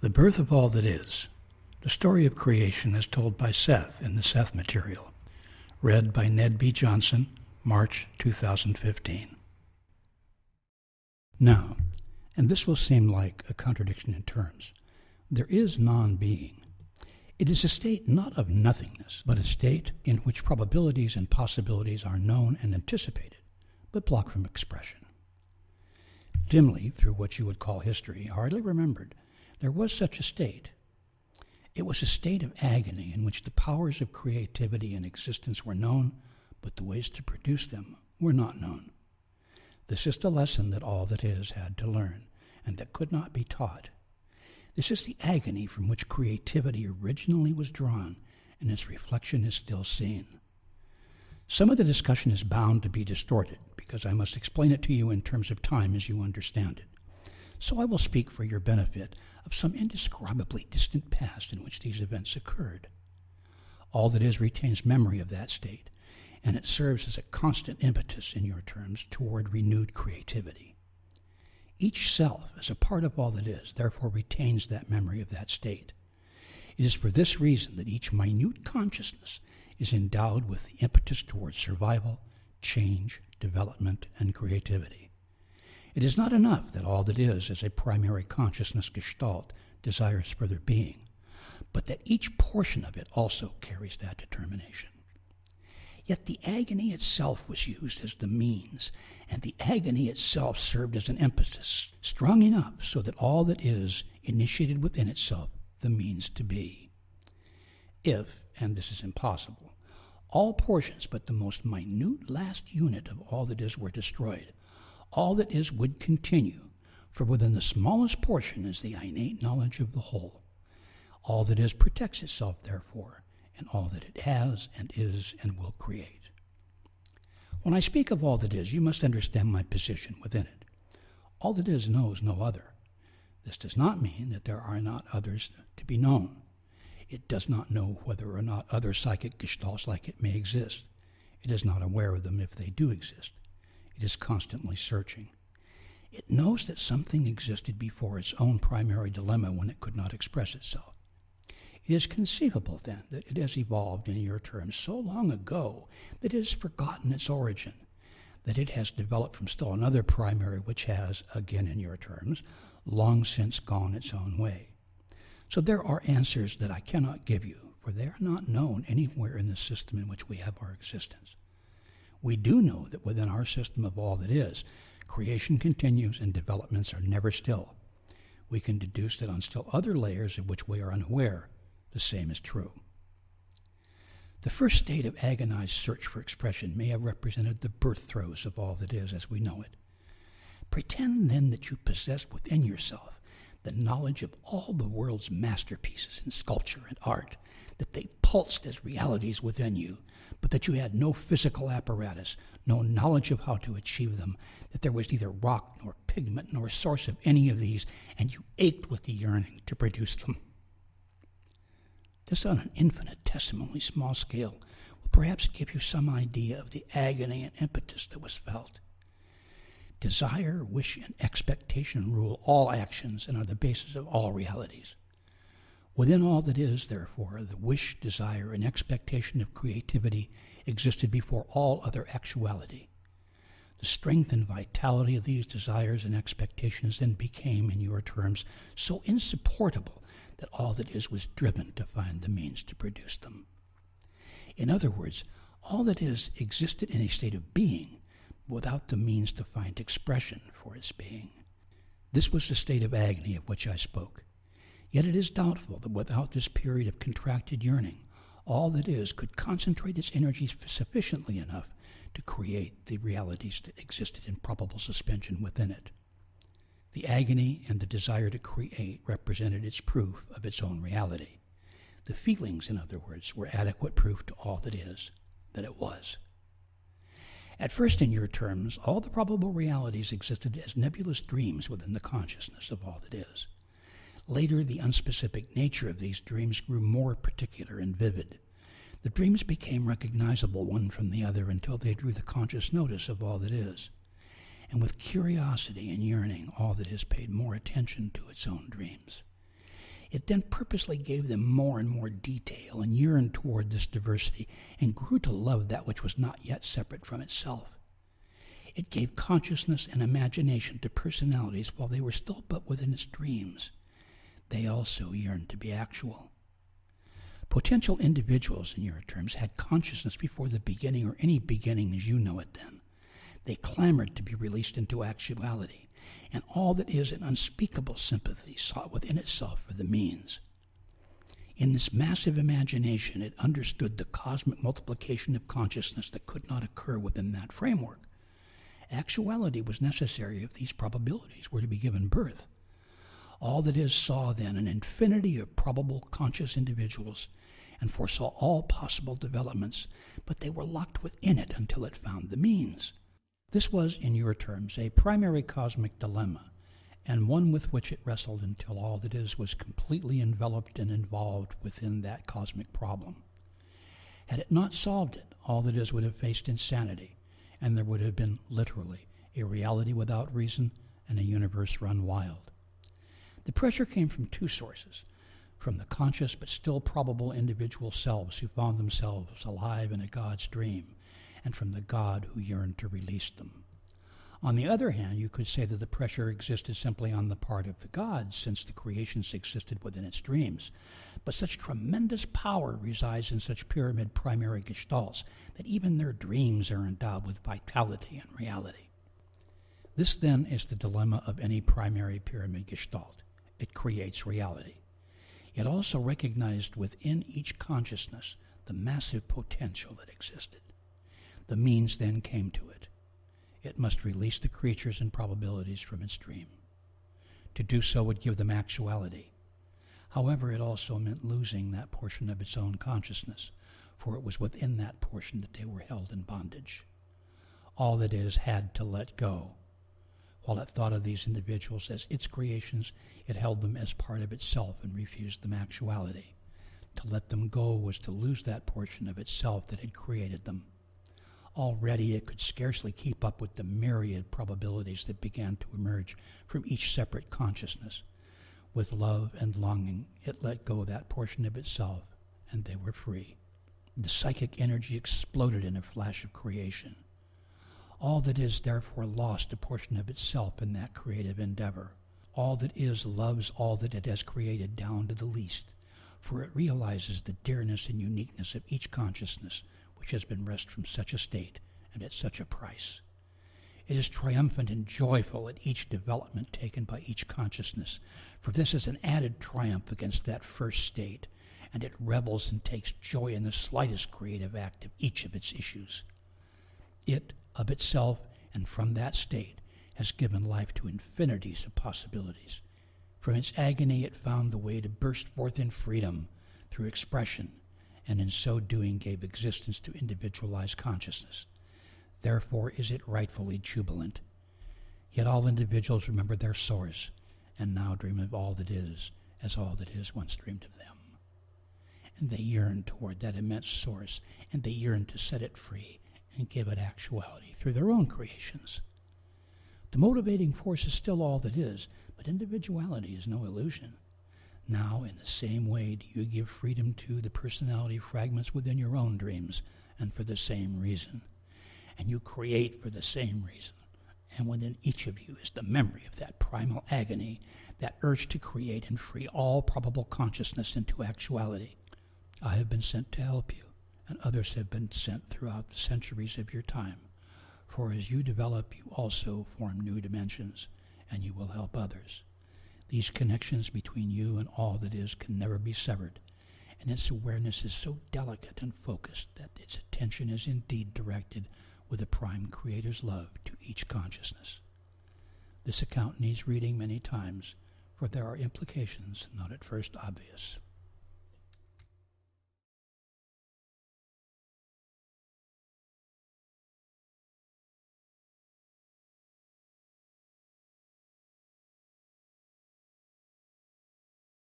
The Birth of All That Is, the story of creation as told by Seth in the Seth Material. Read by Ned B. Johnson, March 2015. Now, and this will seem like a contradiction in terms, there is non-being. It is a state not of nothingness, but a state in which probabilities and possibilities are known and anticipated, but blocked from expression. Dimly, through what you would call history, hardly remembered, there was such a state. It was a state of agony in which the powers of creativity and existence were known, but the ways to produce them were not known. This is the lesson that all that is had to learn, and that could not be taught. This is the agony from which creativity originally was drawn, and its reflection is still seen. Some of the discussion is bound to be distorted, because I must explain it to you in terms of time as you understand it. So I will speak for your benefit of some indescribably distant past in which these events occurred. All that is retains memory of that state, and it serves as a constant impetus, in your terms, toward renewed creativity. Each self, as a part of all that is, therefore retains that memory of that state. It is for this reason that each minute consciousness is endowed with the impetus towards survival, change, development, and creativity. It is not enough that all that is as a primary consciousness gestalt desires further being, but that each portion of it also carries that determination. Yet the agony itself was used as the means, and the agony itself served as an impetus, strong enough so that all that is initiated within itself the means to be. If, and this is impossible, all portions but the most minute last unit of all that is were destroyed, all that is would continue, for within the smallest portion is the innate knowledge of the whole. All that is protects itself, therefore, and all that it has and is and will create. When I speak of all that is, you must understand my position within it. All that is knows no other. This does not mean that there are not others to be known. It does not know whether or not other psychic gestalts like it may exist. It is not aware of them if they do exist. It is constantly searching. It knows that something existed before its own primary dilemma when it could not express itself. It is conceivable, then, that it has evolved, in your terms, so long ago that it has forgotten its origin, that it has developed from still another primary which has, again in your terms, long since gone its own way. So there are answers that I cannot give you, for they are not known anywhere in the system in which we have our existence. We do know that within our system of all that is, creation continues and developments are never still. We can deduce that on still other layers of which we are unaware, the same is true. The first state of agonized search for expression may have represented the birth throes of all that is as we know it. Pretend then that you possess within yourself the knowledge of all the world's masterpieces in sculpture and art, that they pulsed as realities within you, but that you had no physical apparatus, no knowledge of how to achieve them, that there was neither rock nor pigment nor source of any of these, and you ached with the yearning to produce them. This on an infinitesimally small scale will perhaps give you some idea of the agony and impetus that was felt. Desire, wish, and expectation rule all actions and are the basis of all realities. Within all that is, therefore, the wish, desire, and expectation of creativity existed before all other actuality. The strength and vitality of these desires and expectations then became, in your terms, so insupportable that all that is was driven to find the means to produce them. In other words, all that is existed in a state of being, without the means to find expression for its being. This was the state of agony of which I spoke. Yet it is doubtful that without this period of contracted yearning, all that is could concentrate its energies sufficiently enough to create the realities that existed in probable suspension within it. The agony and the desire to create represented its proof of its own reality. The feelings, in other words, were adequate proof to all that is, that it was. At first, in your terms, all the probable realities existed as nebulous dreams within the consciousness of all that is. Later, the unspecific nature of these dreams grew more particular and vivid. The dreams became recognizable one from the other until they drew the conscious notice of all that is. And with curiosity and yearning, all that is paid more attention to its own dreams. It then purposely gave them more and more detail and yearned toward this diversity and grew to love that which was not yet separate from itself. It gave consciousness and imagination to personalities while they were still but within its dreams. They also yearned to be actual. Potential individuals, in your terms, had consciousness before the beginning or any beginning as you know it then. They clamored to be released into actuality, and all that is an unspeakable sympathy sought within itself for the means. In this massive imagination, it understood the cosmic multiplication of consciousness that could not occur within that framework. Actuality was necessary if these probabilities were to be given birth. All that is saw then an infinity of probable conscious individuals and foresaw all possible developments, but they were locked within it until it found the means. This was, in your terms, a primary cosmic dilemma, and one with which it wrestled until all that is was completely enveloped and involved within that cosmic problem. Had it not solved it, all that is would have faced insanity, and there would have been, literally, a reality without reason and a universe run wild. The pressure came from two sources: from the conscious but still probable individual selves who found themselves alive in a God's dream, and from the God who yearned to release them. On the other hand, you could say that the pressure existed simply on the part of the gods, since the creations existed within its dreams. But such tremendous power resides in such pyramid primary gestalts that even their dreams are endowed with vitality and reality. This, then, is the dilemma of any primary pyramid gestalt. It creates reality. It also recognized within each consciousness the massive potential that existed. The means then came to it. It must release the creatures and probabilities from its dream. To do so would give them actuality. However, it also meant losing that portion of its own consciousness, for it was within that portion that they were held in bondage. All that is had to let go. While it thought of these individuals as its creations, it held them as part of itself and refused them actuality. To let them go was to lose that portion of itself that had created them. Already it could scarcely keep up with the myriad probabilities that began to emerge from each separate consciousness. With love and longing, it let go that portion of itself, and they were free. The psychic energy exploded in a flash of creation. All that is therefore lost a portion of itself in that creative endeavor. All that is loves all that it has created down to the least, for it realizes the dearness and uniqueness of each consciousness, which has been wrested from such a state and at such a price. It is triumphant and joyful at each development taken by each consciousness, for this is an added triumph against that first state, and it revels and takes joy in the slightest creative act of each of its issues. It, of itself and from that state, has given life to infinities of possibilities. From its agony it found the way to burst forth in freedom through expression, and in so doing gave existence to individualized consciousness. Therefore is it rightfully jubilant. Yet all individuals remember their source, and now dream of all that is, as all that is once dreamed of them. And they yearn toward that immense source, and they yearn to set it free and give it actuality through their own creations. The motivating force is still all that is, but individuality is no illusion. Now, in the same way, do you give freedom to the personality fragments within your own dreams, and for the same reason. And you create for the same reason. And within each of you is the memory of that primal agony, that urge to create and free all probable consciousness into actuality. I have been sent to help you, and others have been sent throughout the centuries of your time. For as you develop, you also form new dimensions, and you will help others. These connections between you and all that is can never be severed, and its awareness is so delicate and focused that its attention is indeed directed with the prime Creator's love to each consciousness. This account needs reading many times, for there are implications not at first obvious.